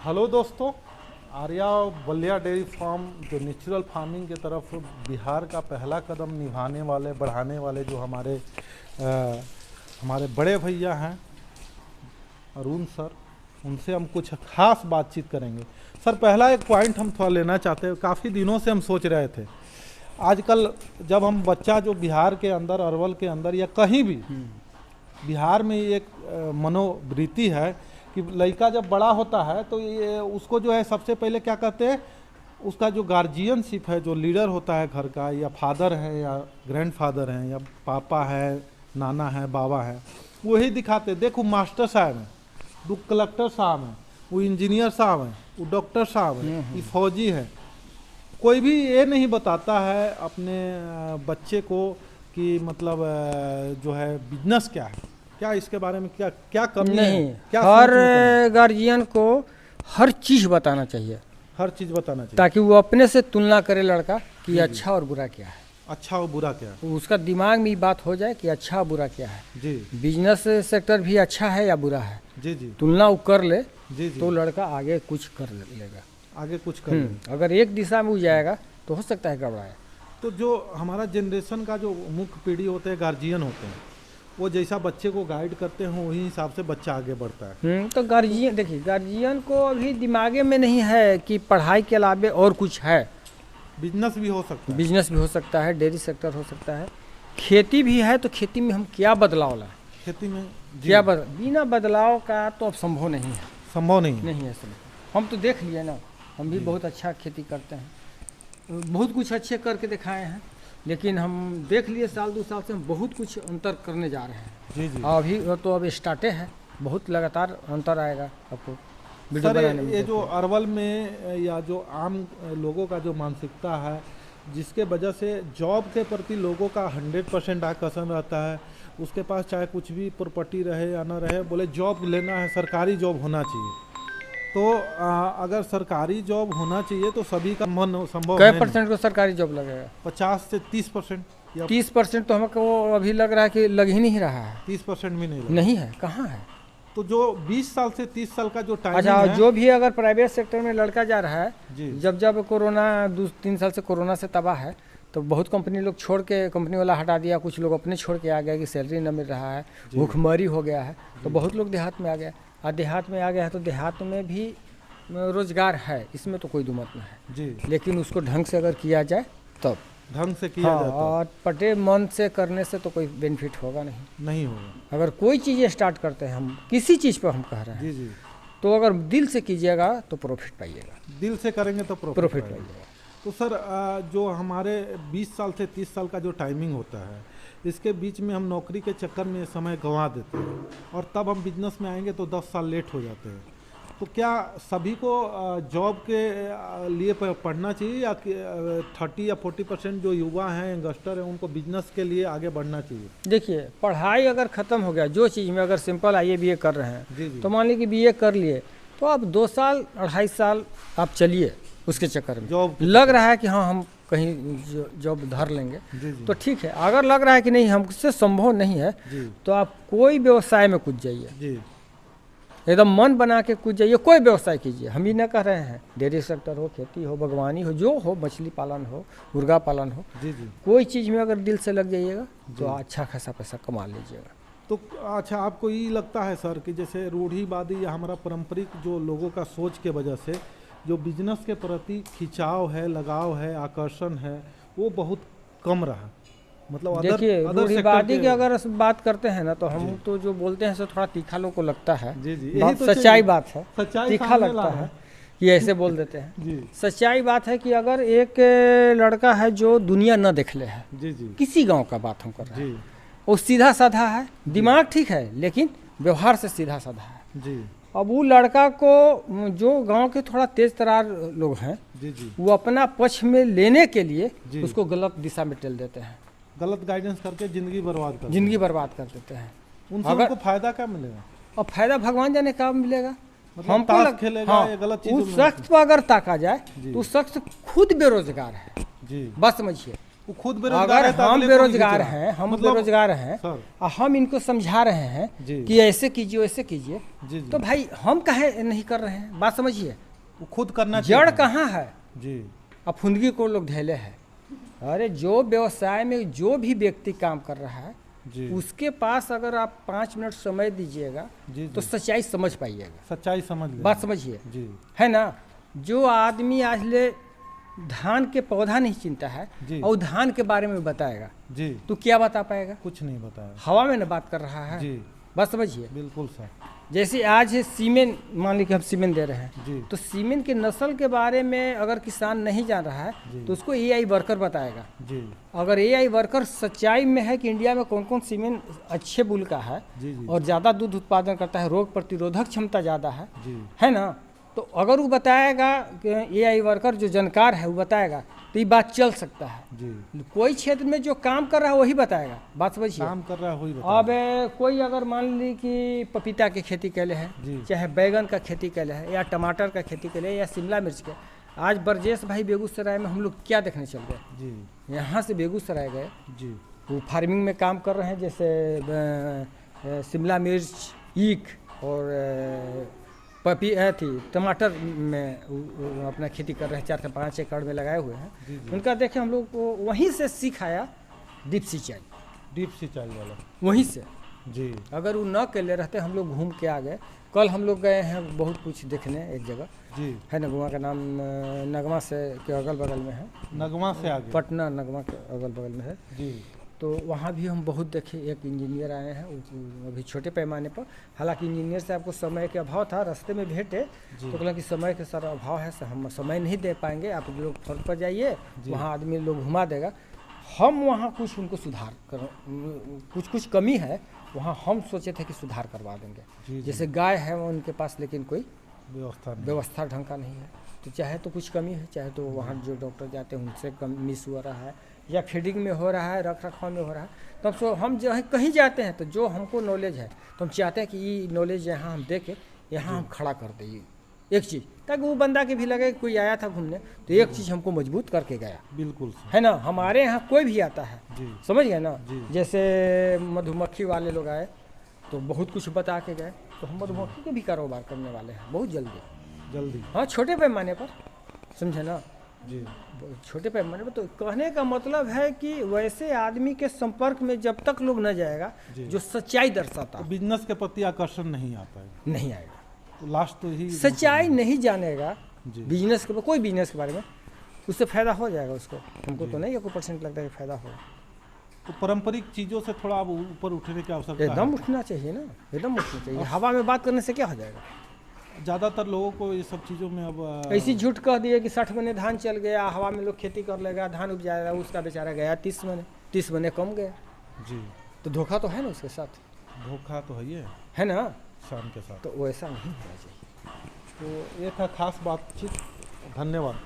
Hello दोस्तों, Arya Ballia dairy farm जो natural farming की तरफ बिहार का पहला कदम निभाने वाले बढ़ाने वाले जो हमारे बड़े भैया हैं अरुण सर, उनसे हम कुछ खास बातचीत करेंगे। सर, पहला एक पॉइंट हम थोड़ा लेना चाहते हैं। काफ़ी दिनों से हम सोच रहे थे, आजकल जब हम बच्चा जो बिहार के अंदर, अरवल के अंदर या कहीं भी बिहार में एक मनोवृत्ति है कि लड़का जब बड़ा होता है तो ये उसको जो है सबसे पहले क्या कहते हैं, उसका जो गार्जियनशिप है, जो लीडर होता है घर का, या फादर है या ग्रैंडफादर हैं या पापा है, नाना है, बाबा है, वही दिखाते। देखो मास्टर साहब हैं, वो कलेक्टर साहब हैं, वो इंजीनियर साहब हैं, वो डॉक्टर साहब हैं, ये फौजी है। कोई भी ये नहीं बताता है अपने बच्चे को कि मतलब जो है बिजनेस क्या है, क्या इसके बारे में क्या क्या कमी नहीं है, क्या हर गार्जियन को हर चीज़ बताना चाहिए, हर चीज़ बताना चाहिए ताकि वो अपने से तुलना करे लड़का कि अच्छा और बुरा क्या है, अच्छा और बुरा क्या है। उसका दिमाग में ये बात हो जाए कि अच्छा और बुरा क्या है। जी बिजनेस सेक्टर भी अच्छा है या बुरा है, जी जी तुलना वो कर ले जी जी, तो लड़का आगे कुछ कर लेगा। आगे कुछ कर अगर एक दिशा में वो जाएगा तो हो सकता है गड़बड़ाए। तो जो हमारा जनरेशन का जो मुख्य पीढ़ी होते हैं, गार्जियन होते हैं, वो जैसा बच्चे को गाइड करते हैं वही हिसाब से बच्चा आगे बढ़ता है। तो गार्जियन देखिए, गार्जियन को अभी दिमागे में नहीं है कि पढ़ाई के अलावे और कुछ है। बिजनेस भी हो सकता है, बिजनेस भी हो सकता है, डेयरी सेक्टर हो सकता है, खेती भी है। तो खेती में हम क्या बदलाव लाएं, खेती में क्या बिना बदलाव का तो अब संभव नहीं है, संभव नहीं नहीं है संभव। हम तो देख लिए ना, हम भी बहुत अच्छा खेती करते हैं, बहुत कुछ अच्छे करके दिखाए हैं, लेकिन हम देख लिए साल 2 साल से हम बहुत कुछ अंतर करने जा रहे हैं। जी जी। अभी तो अब स्टार्टे है, बहुत लगातार अंतर आएगा आपको वीडियो सर, बनाने में। ये जो अरवल में या जो आम लोगों का जो मानसिकता है, जिसके वजह से जॉब के प्रति लोगों का 100% आकर्षण रहता है, उसके पास चाहे कुछ भी प्रॉपर्टी रहे या ना रहे, बोले जॉब लेना है, सरकारी जॉब होना चाहिए। तो अगर सरकारी जॉब होना चाहिए तो सभी का मन संभव कै है परसेंट को सरकारी जॉब लगेगा? 50 से 30% या 30% तो हमको अभी लग रहा है कि लग ही नहीं रहा है। 30% भी नहीं लगा। नहीं है, कहाँ है? तो जो 20 साल से 30 साल का जो टाइम अच्छा, है, जो भी अगर प्राइवेट सेक्टर में लड़का जा रहा है, जी जब कोरोना 2-3 साल से कोरोना से तबाह है, तो बहुत कंपनी लोग छोड़ के, कंपनी वाला हटा दिया, कुछ लोग अपने छोड़ के आ गया कि सैलरी न मिल रहा है, भूखमरी हो गया है, तो बहुत लोग देहात में आ गया। और देहात में आ गया है तो देहात में भी रोजगार है, इसमें तो कोई दुमत नहीं है जी, लेकिन उसको ढंग से अगर किया जाए तब ढंग से किया जाता है, और पटे मन से करने से तो कोई बेनिफिट होगा नहीं होगा। अगर कोई चीज़ स्टार्ट करते हैं, हम किसी चीज़ पर हम कह रहे हैं, जी जी, तो अगर दिल से कीजिएगा तो प्रॉफिट पाइएगा, दिल से करेंगे तो प्रॉफिट पाइएगा। तो सर, जो हमारे 20 साल से 30 साल का जो टाइमिंग होता है, इसके बीच में हम नौकरी के चक्कर में समय गंवा देते हैं और तब हम बिजनेस में आएंगे तो 10 साल लेट हो जाते हैं। तो क्या सभी को जॉब के लिए पढ़ना चाहिए या 30 या 40% जो युवा हैं, यंगस्टर हैं, उनको बिजनेस के लिए आगे बढ़ना चाहिए? देखिए, पढ़ाई अगर ख़त्म हो गया, जो चीज़ में अगर सिंपल आइए बीए कर रहे हैं, जी जी, तो मान लीजिए कि बीए कर लिए, तो आप 2 साल 2.5 साल आप चलिए उसके चक्कर में। जॉब लग रहा है कि हाँ हम कहीं जॉब धर लेंगे, जी जी, तो ठीक है। अगर लग रहा है कि नहीं हमसे संभव नहीं है, जी तो आप कोई व्यवसाय में कूद जाइए, जी, एकदम मन बना के कूद जाइए, कोई व्यवसाय कीजिए। हम ही ना कह रहे हैं, डेयरी सेक्टर हो, खेती हो, बागवानी हो, जो हो, मछली पालन हो, मुर्गा पालन हो, जी जी। कोई चीज़ में अगर दिल से लग जाइएगा तो अच्छा खासा पैसा कमा लीजिएगा। तो अच्छा, आपको ये लगता है सर कि जैसे रूढ़िवादी या हमारा पारंपरिक जो लोगों का सोच के वजह से जो बिजनेस के प्रति खिंचाव है, लगाव है, आकर्षण है, वो बहुत कम रहा? मतलब देखिए, रूढ़िवादी की अगर बात करते हैं ना, तो हम तो जो बोलते हैं सो थोड़ा तीखा लोग को लगता है। जी जी, बात तो सच्चाई बात है, सच्चाई तीखा लगता है कि ऐसे बोल देते हैं। जी सच्चाई बात है कि अगर एक लड़का है जो दुनिया न देख ले है, जी जी किसी गांव का बात हम कर रहे हैं, जी वो सीधा साधा है, दिमाग ठीक है लेकिन व्यवहार से सीधा साधा है। जी, अब वो लड़का को, जो गांव के थोड़ा तेज तरार लोग हैं, जी जी, वो अपना पक्ष में लेने के लिए जी। उसको गलत दिशा में टेल देते हैं, गलत गाइडेंस करके जिंदगी बर्बाद कर जिंदगी बर्बाद कर देते हैं। उनसे अगर- उनको फायदा क्या मिलेगा? और फायदा भगवान जाने कब मिलेगा। मतलब हमको ताश खेलेगा या गलत चीजों उस में? शख्स पर अगर ताका जाए जी। तो उस शख्स खुद बेरोजगार है, जी, बस समझिए। वो खुद बेरोजगार अगर है तो हम अगले को नहीं बेरोजगार खींच रहा। हैं, हम मतलब- बेरोजगार हैं सर और हम इनको समझा रहे हैं जी कि ऐसे कीजिए वैसे कीजिए, जी जी तो भाई हम काहे नहीं कर रहे हैं? बात समझिए, वो खुद करना जड़ चाहिए। कहाँ है? जी अब फुंदगी को लोग धैले है। अरे जो व्यवसाय में जो भी व्यक्ति काम कर रहा है जी उसके पास अगर आप 5 मिनट समय दीजिएगा जी तो जी सच्चाई समझ पाइएगा। सच्चाई समझ ले। बात समझिए, जी है ना? जो आदमी आज ले धान के पौधा नहीं चिंता है जी और धान के बारे में बताएगा जी तो क्या बता पाएगा? कुछ नहीं बताया। हवा में न बात कर रहा है। जी बात समझिए, बिल्कुल सर। जैसे आज है सीमेंट, मान लीजिए हम सीमेंट दे रहे हैं जी तो सीमेंट के नस्ल के बारे में अगर किसान नहीं जान रहा है जी तो उसको एआई वर्कर बताएगा। जी अगर एआई वर्कर सच्चाई में है कि इंडिया में कौन कौन सीमेंट अच्छे बुल का है जी जी और ज़्यादा दूध उत्पादन करता है, रोग प्रतिरोधक क्षमता ज़्यादा जी है ना, तो अगर वो बताएगा कि एआई वर्कर जो जानकार है वो बताएगा तो ये बात चल सकता है। जी कोई क्षेत्र में जो काम कर रहा है वही बताएगा। बात समझिए, काम कर रहा है वही बता। अब कोई अगर मान ली कि पपीता की खेती कैले है, जी चाहे बैगन का खेती कैले है या टमाटर का खेती कैले है या शिमला मिर्च के, आज ब्रजेश भाई बेगूसराय में हम लोग क्या देखने चल गए? जी यहाँ से बेगूसराय गए, जी वो फार्मिंग में काम कर रहे हैं, जैसे शिमला मिर्च, ईख और पपी थी टमाटर में वो अपना खेती कर रहे हैं, 4 से 5 एकड़ में लगाए हुए हैं। जी जी उनका देखे हम लोग को वहीं से सिखाया डीप सिंचाई, डीप सिंचाई वाला। वहीं से। जी अगर वो न के ले रहते हम लोग घूम के आ गए। कल हम लोग गए हैं बहुत कुछ देखने एक जगह जी है, नगमा का नाम नगमा से के अगल बगल में है, नगमा से आगे। पटना नगमा के अगल बगल में है। जी तो वहाँ भी हम बहुत देखे। एक इंजीनियर आए हैं अभी छोटे पैमाने पर, हालांकि इंजीनियर से आपको समय के अभाव था, रास्ते में भेंटे जी तो कहला कि समय के सर अभाव है, सर हम समय नहीं दे पाएंगे, आप लोग फर्क पर जाइए, जी। वहाँ आदमी लोग घुमा देगा। हम वहाँ कुछ उनको सुधार कर, कुछ कमी है वहाँ, हम सोचे थे कि सुधार करवा देंगे। जी जी जैसे गाय है उनके पास, लेकिन कोई व्यवस्था नहीं। व्यवस्था ढंग का नहीं है, तो चाहे तो कुछ कमी है, चाहे तो वहाँ जो डॉक्टर जाते हैं उनसे कम मिस हो रहा है, या फीडिंग में हो रहा है, रख रखाव में हो रहा है। तब सो हम जो है कहीं जाते हैं तो जो हमको नॉलेज है तो हम चाहते हैं कि ये नॉलेज यहाँ हम दे के यहाँ हम खड़ा कर दें एक चीज़, ताकि वो बंदा के भी लगे कोई आया था घूमने तो एक चीज़ हमको मजबूत करके गया, बिल्कुल सर। है ना। हमारे यहाँ कोई भी आता है, जी समझ गए ना, जी। जैसे मधुमक्खी वाले लोग आए तो बहुत कुछ बता के गए, तो हम मधुमक्खी के भी कारोबार करने वाले हैं बहुत जल्दी। जल्दी। हाँ, छोटे पैमाने पर, समझे ना, जी छोटे पैमाने पर। तो कहने का मतलब है कि वैसे आदमी के संपर्क में जब तक लोग न जाएगा जी। जो सच्चाई दर्शाता तो बिजनेस के प्रति आकर्षण नहीं आता है, नहीं आएगा, तो लास्ट तो ही सच्चाई नहीं जानेगा जी बिजनेस के, कोई बिजनेस के बारे में, उससे फायदा हो जाएगा उसको। हमको तो नहीं है कोई परसेंट लगता है कि फायदा होगा। तो पारंपरिक चीज़ों से थोड़ा अब ऊपर उठने की आवश्यकता एकदम है। उठना चाहिए ना, एकदम उठना चाहिए। हवा में बात करने से क्या हो जाएगा? ज़्यादातर लोगों को ये सब चीज़ों में अब ऐसी झूठ कह दिए कि 60 महीने धान चल गया, हवा में लोग खेती कर लेगा, धान उपजा जाएगा, उसका बेचारा गया 30 महीने कम गया, जी तो धोखा तो है ना उसके साथ, धोखा तो है ना। शाम के साथ। तो वैसा नहीं होना चाहिए। तो ये था खास बातचीत। धन्यवाद।